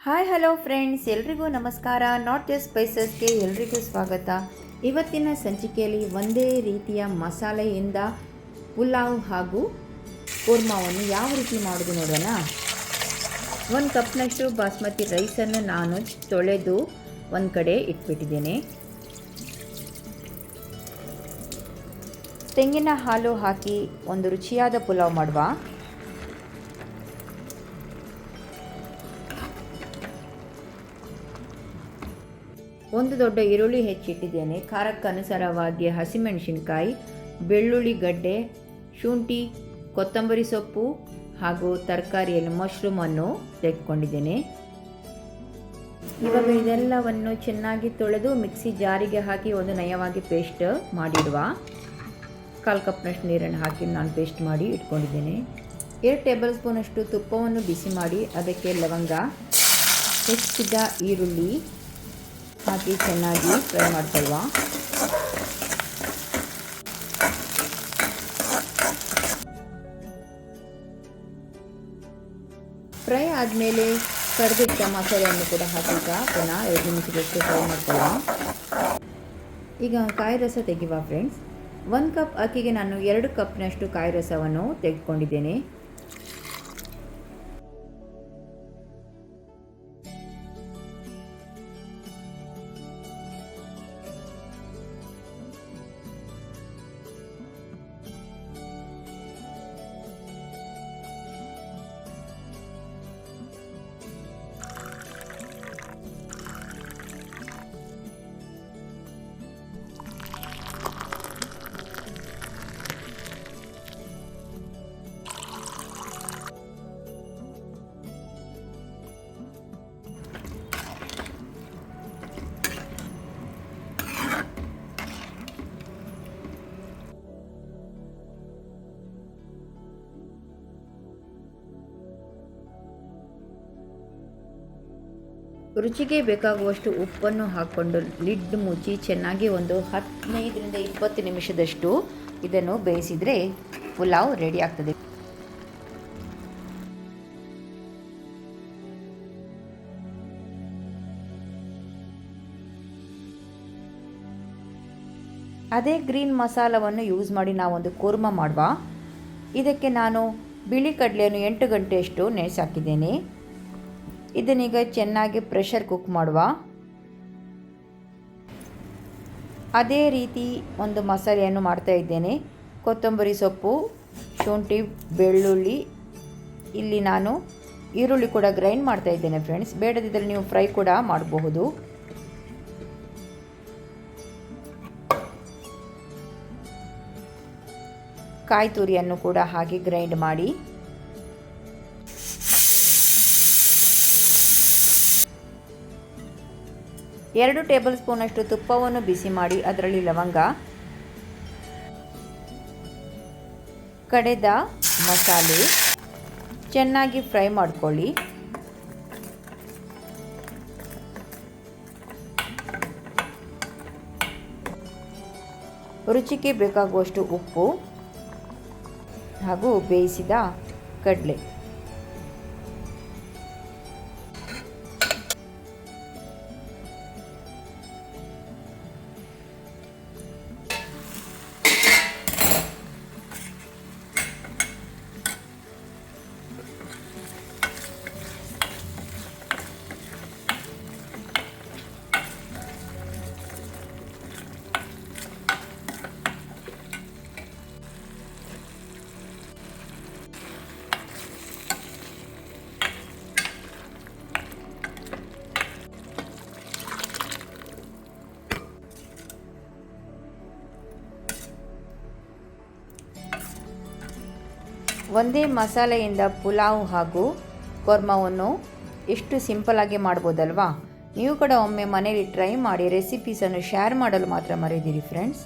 Hi hello friends, ಎಲ್ರಿಗೂ ನಮಸ್ಕಾರ. Not just ಸ್ಪೈಸಸ್ಗೆ ಎಲ್ರಿಗೂ ಸ್ವಾಗತ. ಇವತ್ತಿನ ಸಂಚಿಕೆಯಲ್ಲಿ ಒಂದೇ ರೀತಿಯ ಮಸಾಲೆಯಿಂದ ಪುಲಾವ್ ಹಾಗೂ ಕೂರ್ಮಾವನ್ನು ಯಾವ ರೀತಿ ಮಾಡೋದು ನೋಡೋಣ. 1 ಕಪ್ನಷ್ಟು ಬಾಸ್ಮತಿ ರೈಸನ್ನು ನಾನು ತೊಳೆದು ಒಂದು ಕಡೆ ಇಟ್ಬಿಟ್ಟಿದ್ದೇನೆ. ತೆಂಗಿನ ಹಾಲು ಹಾಕಿ ಒಂದು ರುಚಿಯಾದ ಪುಲಾವ್ ಮಾಡುವ. ಒಂದು ದೊಡ್ಡ ಈರುಳ್ಳಿ ಹೆಚ್ಚಿಟ್ಟಿದ್ದೇನೆ. ಖಾರಕ್ಕನುಸಾರವಾಗಿ ಹಸಿಮೆಣಸಿನಕಾಯಿ, ಬೆಳ್ಳುಳ್ಳಿ ಗಡ್ಡೆ, ಶುಂಠಿ, ಕೊತ್ತಂಬರಿ ಸೊಪ್ಪು ಹಾಗೂ ತರಕಾರಿಯಲ್ಲಿ ಮಶ್ರೂಮನ್ನು ತೆಗೆದುಕೊಂಡಿದ್ದೇನೆ. ಇವಾಗ ಇದೆಲ್ಲವನ್ನು ಚೆನ್ನಾಗಿ ತೊಳೆದು ಮಿಕ್ಸಿ ಜಾರಿಗೆ ಹಾಕಿ ಒಂದು ನಯವಾಗಿ ಪೇಸ್ಟ್ ಮಾಡಿಡುವ. 1/4 ಕಪ್ನಷ್ಟು ನೀರನ್ನು ಹಾಕಿ ನಾನು ಪೇಸ್ಟ್ ಮಾಡಿ ಇಟ್ಕೊಂಡಿದ್ದೇನೆ. 2 ಟೇಬಲ್ ಸ್ಪೂನಷ್ಟು ತುಪ್ಪವನ್ನು ಬಿಸಿ ಮಾಡಿ ಅದಕ್ಕೆ ಲವಂಗ, ಹೆಚ್ಚಿದ ಈರುಳ್ಳಿ ಹಾಕಿ ಚೆನ್ನಾಗಿ ಫ್ರೈ ಮಾಡ್ಕೊಳ್ಳುವ. ಫ್ರೈ ಆದಮೇಲೆ ಕರಿದಿಟ್ಟ ಮಸಾಲೆಯನ್ನು ಕೂಡ ಹಾಕಿದ ಪುನಃ 2 ನಿಮಿಷದಷ್ಟು ಫ್ರೈ ಮಾಡ್ಕೊಳ್ಳುವ. ಈಗ ಕಾಯಿ ರಸ ತೆಗೆಯುವ ಫ್ರೆಂಡ್ಸ್. 1 ಕಪ್ ಅಕ್ಕಿಗೆ ನಾನು 2 ಕಪ್ನಷ್ಟು ಕಾಯಿ ರಸವನ್ನು ತೆಗೆದುಕೊಂಡಿದ್ದೇನೆ. ರುಚಿಗೆ ಬೇಕಾಗುವಷ್ಟು ಉಪ್ಪನ್ನು ಹಾಕ್ಕೊಂಡು ಲಿಡ್ ಮುಚ್ಚಿ ಚೆನ್ನಾಗಿ ಒಂದು 15ರಿಂದ 20 ನಿಮಿಷದಷ್ಟು ಇದನ್ನು ಬೇಯಿಸಿದರೆ ಪುಲಾವ್ ರೆಡಿ ಆಗ್ತದೆ. ಅದೇ ಗ್ರೀನ್ ಮಸಾಲವನ್ನು ಯೂಸ್ ಮಾಡಿ ನಾವೊಂದು ಕೂರ್ಮ ಮಾಡುವ. ಇದಕ್ಕೆ ನಾನು ಬಿಳಿ ಕಡಲೆಯನ್ನು 8 ಗಂಟೆಯಷ್ಟು ನೆನೆಸಾಕಿದ್ದೇನೆ. ಇದನ್ನೀಗ ಚೆನ್ನಾಗಿ ಪ್ರೆಷರ್ ಕುಕ್ ಮಾಡುವ. ಅದೇ ರೀತಿ ಒಂದು ಮಸಾಲೆಯನ್ನು ಮಾಡ್ತಾ ಇದ್ದೇನೆ. ಕೊತ್ತಂಬರಿ ಸೊಪ್ಪು, ಶುಂಠಿ, ಬೆಳ್ಳುಳ್ಳಿ, ಇಲ್ಲಿ ನಾನು ಈರುಳ್ಳಿ ಕೂಡ ಗ್ರೈಂಡ್ ಮಾಡ್ತಾ ಇದ್ದೇನೆ ಫ್ರೆಂಡ್ಸ್. ಬೇಡದಿದ್ದರೆ ನೀವು ಫ್ರೈ ಕೂಡ ಮಾಡಬಹುದು. ಕಾಯಿ ತುರಿಯನ್ನು ಕೂಡ ಹಾಕಿ ಗ್ರೈಂಡ್ ಮಾಡಿ. ಎರಡು ಟೇಬಲ್ ಸ್ಪೂನಷ್ಟು ತುಪ್ಪವನ್ನು ಬಿಸಿ ಮಾಡಿ ಅದರಲ್ಲಿ ಲವಂಗ, ಕಡೆದ ಮಸಾಲೆ ಚೆನ್ನಾಗಿ ಫ್ರೈ ಮಾಡ್ಕೊಳ್ಳಿ. ರುಚಿಗೆ ಬೇಕಾಗುವಷ್ಟು ಉಪ್ಪು ಹಾಗೂ ಬೇಯಿಸಿದ ಕಡಲೆ. ಒಂದೇ ಮಸಾಲೆಯಿಂದ ಪುಲಾವ್ ಹಾಗೂ ಕೂರ್ಮವನ್ನು ಎಷ್ಟು ಸಿಂಪಲಾಗಿ ಮಾಡ್ಬೋದಲ್ವಾ. ನೀವು ಕೂಡ ಒಮ್ಮೆ ಮನೆಯಲ್ಲಿ ಟ್ರೈ ಮಾಡಿ ರೆಸಿಪೀಸನ್ನು ಶೇರ್ ಮಾಡಲು ಮಾತ್ರ ಮರೆಯದಿರಿ ಫ್ರೆಂಡ್ಸ್.